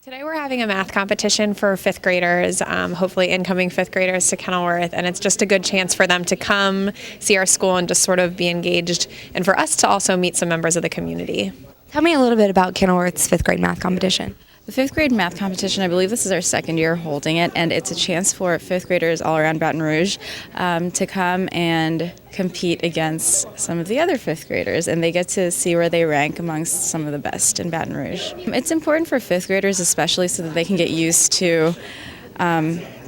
Today we're having a math competition for fifth graders, hopefully incoming fifth graders to Kenilworth, and it's just a good chance for them to come see our school and just sort of be engaged, and for us to also meet some members of the community. Tell me a little bit about Kenilworth's fifth grade math competition. The fifth grade math competition, I believe this is our second year holding it, and it's a chance for fifth graders all around Baton Rouge to come and compete against some of the other fifth graders, and they get to see where they rank amongst some of the best in Baton Rouge. It's important for fifth graders especially so that they can get used to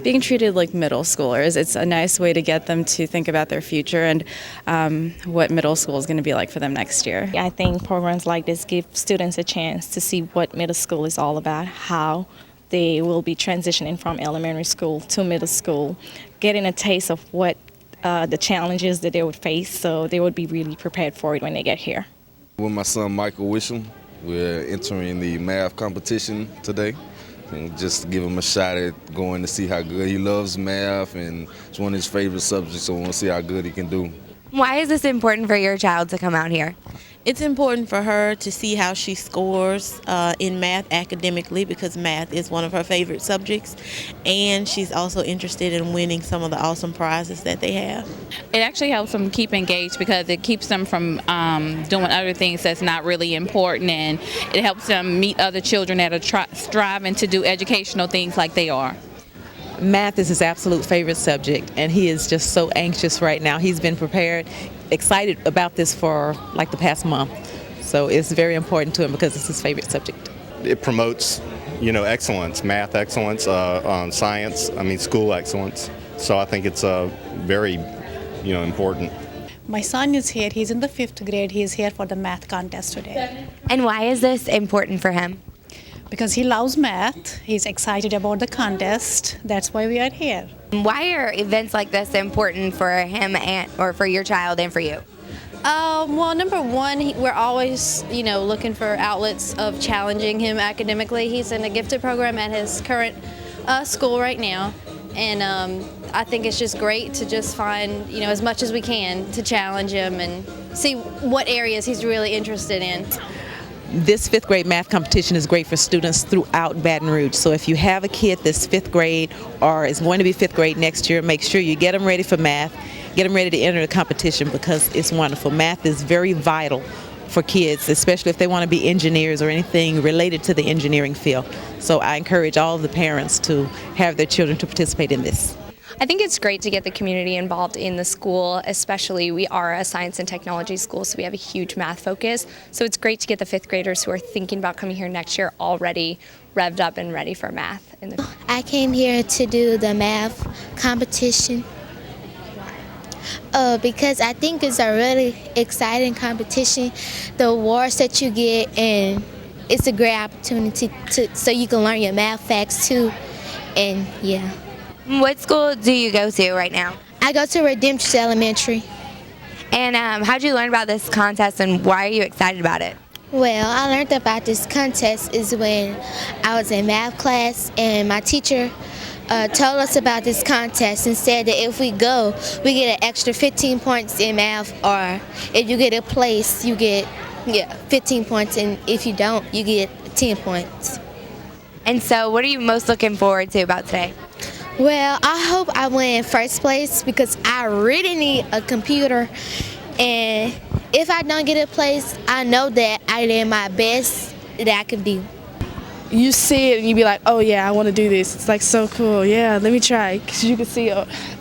being treated like middle schoolers. It's a nice way to get them to think about their future and what middle school is going to be like for them next year. I think programs like this give students a chance to see what middle school is all about, how they will be transitioning from elementary school to middle school, getting a taste of what the challenges that they would face, so they would be really prepared for it when they get here. With my son Micah, we're entering the math competition today. And just to give him a shot at going to see how good he loves math, and it's one of his favorite subjects, so I want to see how good he can do. Why is this important for your child to come out here? It's important for her to see how she scores in math academically, because math is one of her favorite subjects, and she's also interested in winning some of the awesome prizes that they have. It actually helps them keep engaged because it keeps them from doing other things that's not really important, and it helps them meet other children that are striving to do educational things like they are. Math is his absolute favorite subject, and he is just so anxious right now. He's been prepared, excited about this for like the past month. So it's very important to him because it's his favorite subject. It promotes, excellence, math excellence, science, school excellence. So I think it's very, important. My son is here. He's in the 5th grade. He's here for the math contest today. And why is this important for him? Because he loves math. He's excited about the contest. That's why we are here. Why are events like this important for him or for your child and for you? Well, number one, we're always, looking for outlets of challenging him academically. He's in a gifted program at his current school right now. And I think it's just great to just find, as much as we can to challenge him and see what areas he's really interested in. This 5th grade math competition is great for students throughout Baton Rouge. So if you have a kid that's 5th grade or is going to be 5th grade next year, make sure you get them ready for math, get them ready to enter the competition, because it's wonderful. Math is very vital for kids, especially if they want to be engineers or anything related to the engineering field. So I encourage all of the parents to have their children to participate in this. I think it's great to get the community involved in the school, especially we are a science and technology school, so we have a huge math focus. So it's great to get the fifth graders who are thinking about coming here next year already revved up and ready for math. I came here to do the math competition because I think it's a really exciting competition. The awards that you get, and it's a great opportunity so you can learn your math facts too, and yeah. What school do you go to right now? I go to Redemption Elementary. And how did you learn about this contest, and why are you excited about it? Well, I learned about this contest is when I was in math class, and my teacher told us about this contest and said that if we go, we get an extra 15 points in math, or if you get a place, you get 15 points, and if you don't, you get 10 points. And so what are you most looking forward to about today? Well, I hope I win first place because I really need a computer, and if I don't get a place, I know that I did my best that I could do. You see it and you be like, oh yeah, I want to do this. It's like so cool. Yeah, let me try, because you can see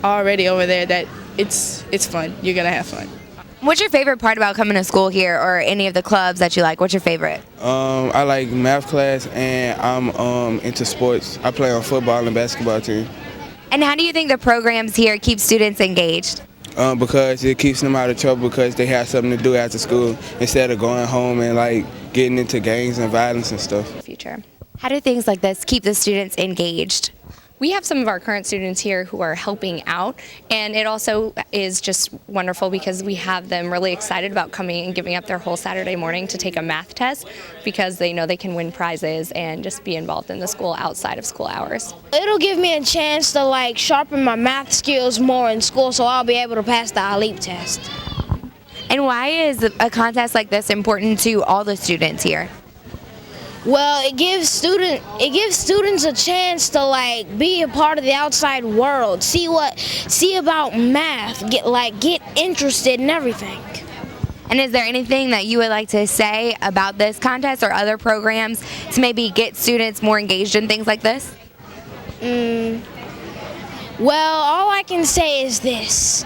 already over there that it's fun. You're going to have fun. What's your favorite part about coming to school here, or any of the clubs that you like? What's your favorite? I like math class, and I'm into sports. I play on football and basketball team. And how do you think the programs here keep students engaged? Because it keeps them out of trouble, because they have something to do after school instead of going home and getting into gangs and violence and stuff. Future. How do things like this keep the students engaged? We have some of our current students here who are helping out, and it also is just wonderful because we have them really excited about coming and giving up their whole Saturday morning to take a math test, because they know they can win prizes and just be involved in the school outside of school hours. It'll give me a chance to sharpen my math skills more in school, so I'll be able to pass the elite test. And why is a contest like this important to all the students here? Well, it gives students a chance to like be a part of the outside world, see about math, get interested in everything. And is there anything that you would like to say about this contest or other programs to maybe get students more engaged in things like this? Well, all I can say is this.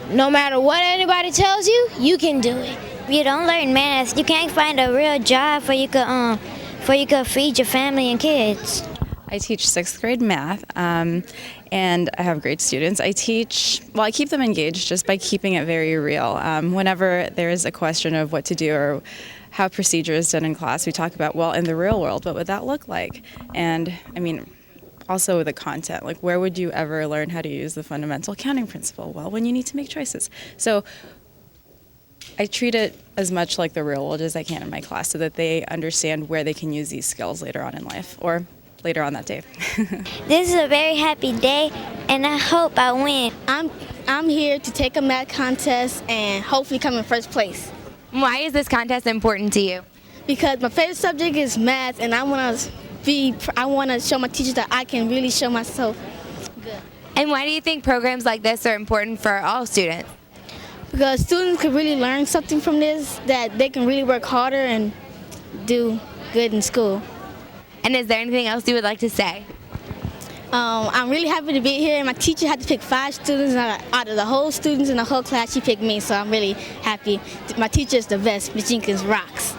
No matter what anybody tells you, you can do it. If you don't learn math, you can't find a real job where you could feed your family and kids. I teach 6th grade math, and I have great students. I keep them engaged just by keeping it very real. Whenever there is a question of what to do or how procedure is done in class, we talk about, well, in the real world, what would that look like? And I mean, also the content, like where would you ever learn how to use the fundamental counting principle? Well, when you need to make choices. So I treat it as much like the real world as I can in my class so that they understand where they can use these skills later on in life or later on that day. This is a very happy day, and I hope I win. I'm here to take a math contest and hopefully come in first place. Why is this contest important to you? Because my favorite subject is math, and I want to show my teachers that I can really show myself good. And why do you think programs like this are important for all students? Because students can really learn something from this, that they can really work harder and do good in school. And is there anything else you would like to say? I'm really happy to be here, and my teacher had to pick 5 students out of the whole students in the whole class. She picked me, so I'm really happy. My teacher is the best. Ms. Jenkins rocks.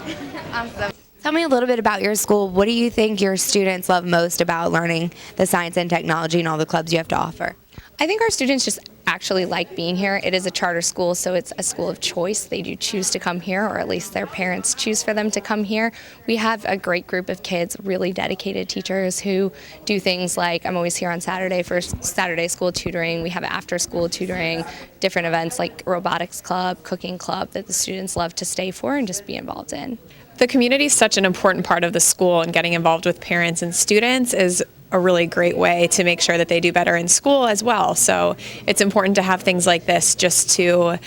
Awesome. Tell me a little bit about your school. What do you think your students love most about learning the science and technology and all the clubs you have to offer? I think our students just actually like being here. It is a charter school, so it's a school of choice. They do choose to come here, or at least their parents choose for them to come here. We have a great group of kids, really dedicated teachers who do things like, I'm always here on Saturday for Saturday school tutoring. We have after school tutoring, different events like robotics club, cooking club that the students love to stay for and just be involved in. The community is such an important part of the school, and getting involved with parents and students is a really great way to make sure that they do better in school as well. So it's important to have things like this just to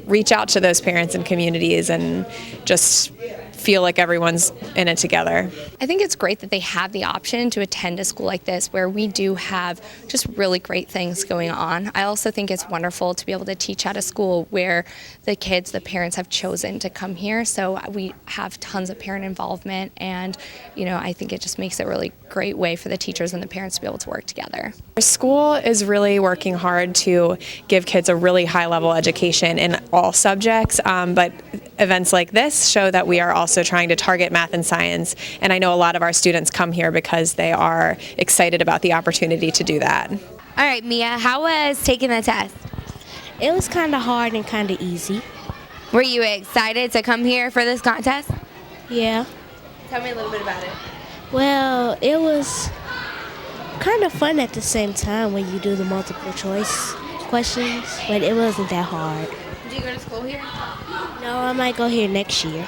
reach out to those parents and communities and just feel like everyone's in it together. I think it's great that they have the option to attend a school like this where we do have just really great things going on. I also think it's wonderful to be able to teach at a school where the kids, the parents have chosen to come here. So we have tons of parent involvement, and I think it just makes it a really great way for the teachers and the parents to be able to work together. Our school is really working hard to give kids a really high-level education in all subjects, but events like this show that we are also trying to target math and science, and I know a lot of our students come here because they are excited about the opportunity to do that. All right, Mia, how was taking the test? It was kind of hard and kind of easy. Were you excited to come here for this contest? Yeah. Tell me a little bit about it. Well, it was kind of fun at the same time when you do the multiple choice questions, but it wasn't that hard. Do you go to school here? No, I might go here next year.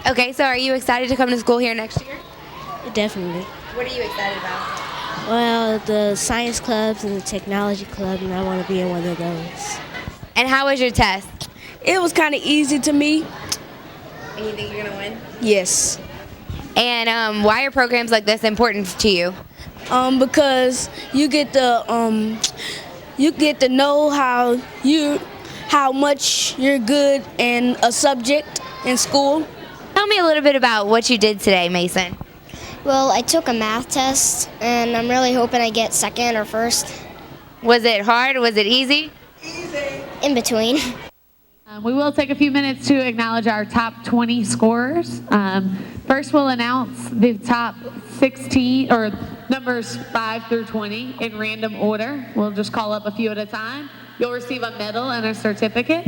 Okay, so are you excited to come to school here next year? Definitely. What are you excited about? Well, the science clubs and the technology club, and I want to be in one of those. And how was your test? It was kind of easy to me. And you think you're going to win? Yes. And why are programs like this important to you? Because you get to know how much you're good in a subject in school. Tell me a little bit about what you did today, Mason. Well, I took a math test, and I'm really hoping I get second or first. Was it hard? Was it easy? Easy. In between. We will take a few minutes to acknowledge our top 20 scorers. First, we'll announce the top 16, or numbers 5 through 20 in random order. We'll just call up a few at a time. You'll receive a medal and a certificate.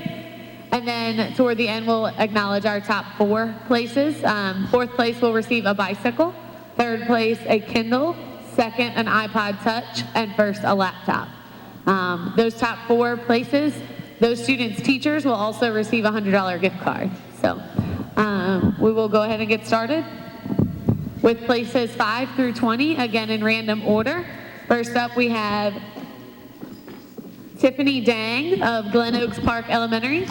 And then toward the end, we'll acknowledge our top 4 places. 4th place will receive a bicycle. 3rd place, a Kindle. 2nd, an iPod Touch. And 1st, a laptop. Those top 4 places, those students' teachers will also receive a $100 gift card. So we will go ahead and get started with places 5 through 20, again in random order. First up, we have Tiffany Dang of Glen Oaks Park Elementary.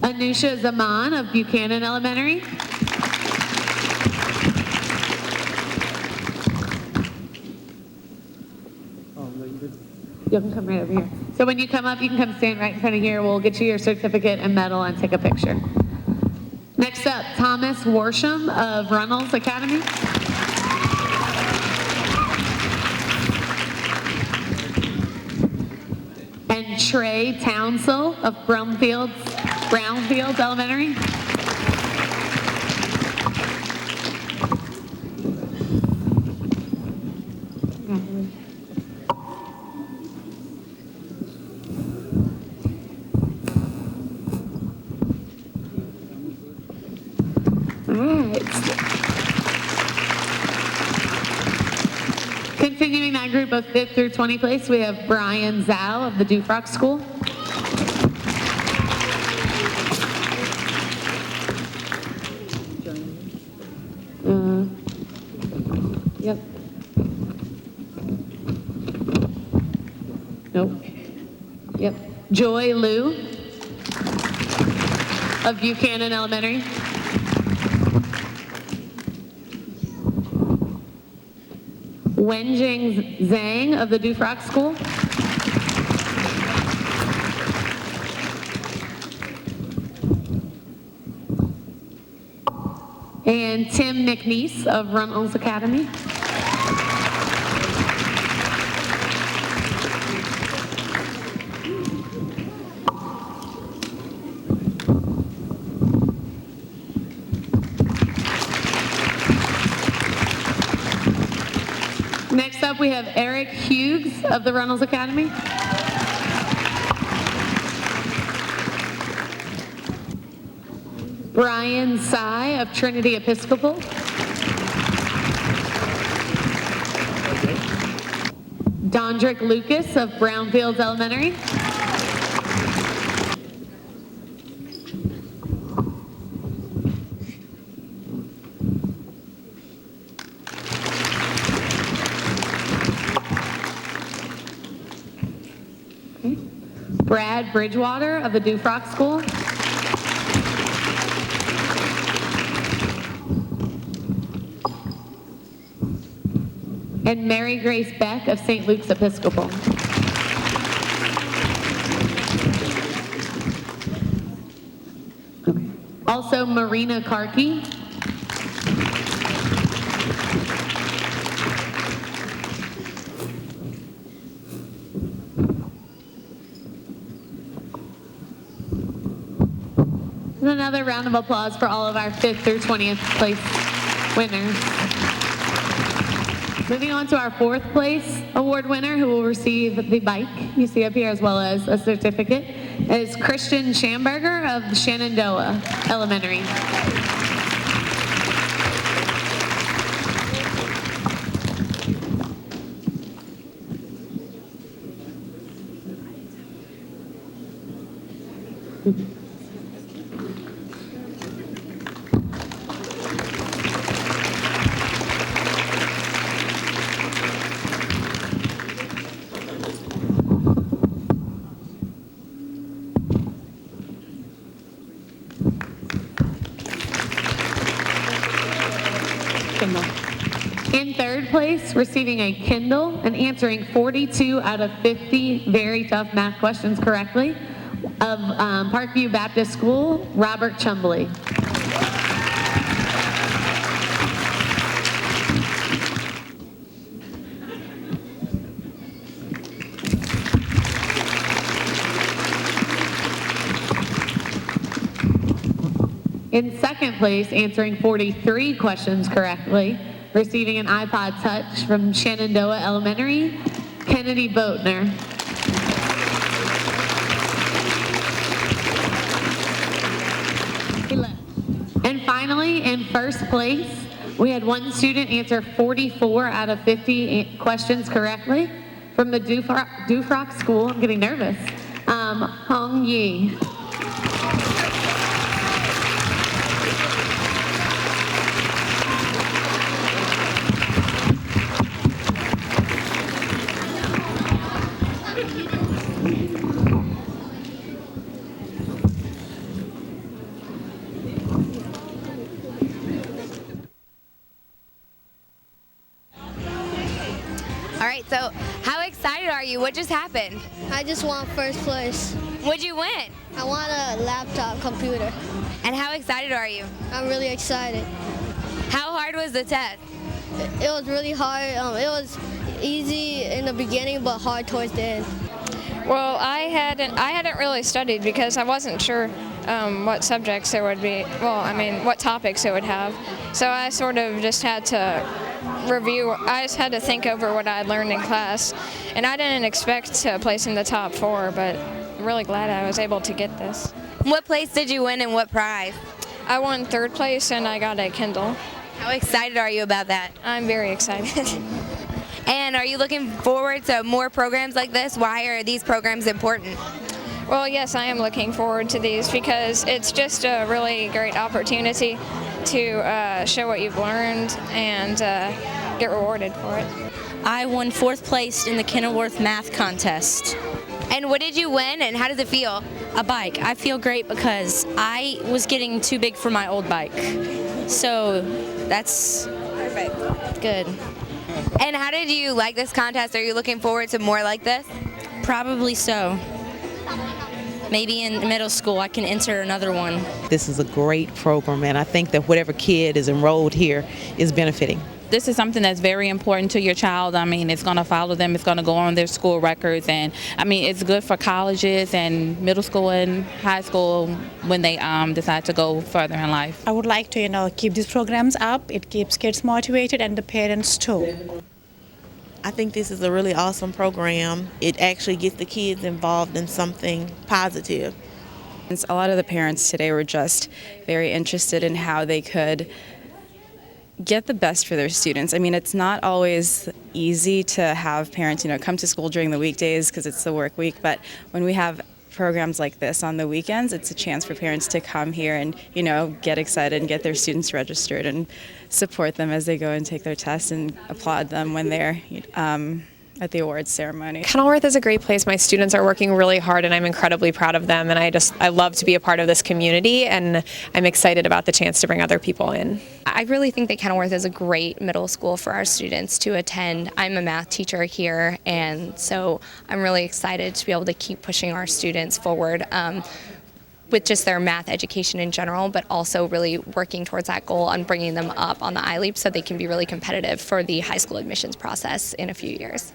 Anusha Zaman of Buchanan Elementary. You can come right over here. So when you come up, you can come stand right in front of here. We'll get you your certificate and medal and take a picture. Next up, Thomas Worsham of Runnels Academy. And Trey Townsell of Brownfields Elementary. Continuing that group of 5th through 20th place, we have Brian Zhao of the Dufrock School. Yep. Nope. Yep. Joy Liu of Buchanan Elementary. Wenjing Zhang of the Dufrock School. And Tim McNeese of Runnels Academy. Next up, we have Eric Hughes of the Runnels Academy. Brian Sy of Trinity Episcopal. Dondrick Lucas of Brownfields Elementary. Brad Bridgewater of the Dufrock School. And Mary Grace Beck of St. Luke's Episcopal. Okay. Also Marina Karki. And another round of applause for all of our 5th through 20th place winners. Moving on to our 4th place award winner who will receive the bike you see up here as well as a certificate is Christian Schamberger of Shenandoah Elementary. In 3rd place, receiving a Kindle and answering 42 out of 50 very tough math questions correctly, of Parkview Baptist School, Robert Chumbley. In 2nd place, answering 43 questions correctly, receiving an iPod Touch from Shenandoah Elementary, Kennedy Boatner. And finally, in 1st place, we had one student answer 44 out of 50 questions correctly from the Dufrock School. I'm getting nervous. Hong Yi. what just happened? I just won first place. What'd you win? I won a laptop computer. And how excited are you? I'm really excited. How hard was the test? It was really hard. It was easy in the beginning, but hard towards the end. Well, I hadn't really studied because I wasn't sure what subjects there would be. Well, I mean, what topics it would have. So I sort of just had to review. I just had to think over what I had learned in class, and I didn't expect to place in the top 4, but I'm really glad I was able to get this. What place did you win and what prize? I won 3rd place and I got a Kindle. How excited are you about that? I'm very excited. And are you looking forward to more programs like this? Why are these programs important? Well, yes, I am looking forward to these because it's just a really great opportunity to show what you've learned and get rewarded for it. I won 4th place in the Kenilworth math contest. And what did you win and how does it feel? A bike. I feel great because I was getting too big for my old bike. So that's perfect. Good. And how did you like this contest? Are you looking forward to more like this? Probably so. Maybe in middle school I can enter another one. This is a great program, and I think that whatever kid is enrolled here is benefiting. This is something that's very important to your child. I mean, it's going to follow them. It's going to go on their school records. And, I mean, it's good for colleges and middle school and high school when they decide to go further in life. I would like to, keep these programs up. It keeps kids motivated and the parents too. I think this is a really awesome program. It actually gets the kids involved in something positive. A lot of the parents today were just very interested in how they could get the best for their students. I mean, it's not always easy to have parents, come to school during the weekdays because it's the work week, but when we have programs like this on the weekends, it's a chance for parents to come here and, get excited and get their students registered and support them as they go and take their tests and applaud them when they're at the awards ceremony. Kenilworth is a great place. My students are working really hard and I'm incredibly proud of them, and I love to be a part of this community, and I'm excited about the chance to bring other people in. I really think that Kenilworth is a great middle school for our students to attend. I'm a math teacher here, and so I'm really excited to be able to keep pushing our students forward with just their math education in general, but also really working towards that goal on bringing them up on the iLeap so they can be really competitive for the high school admissions process in a few years.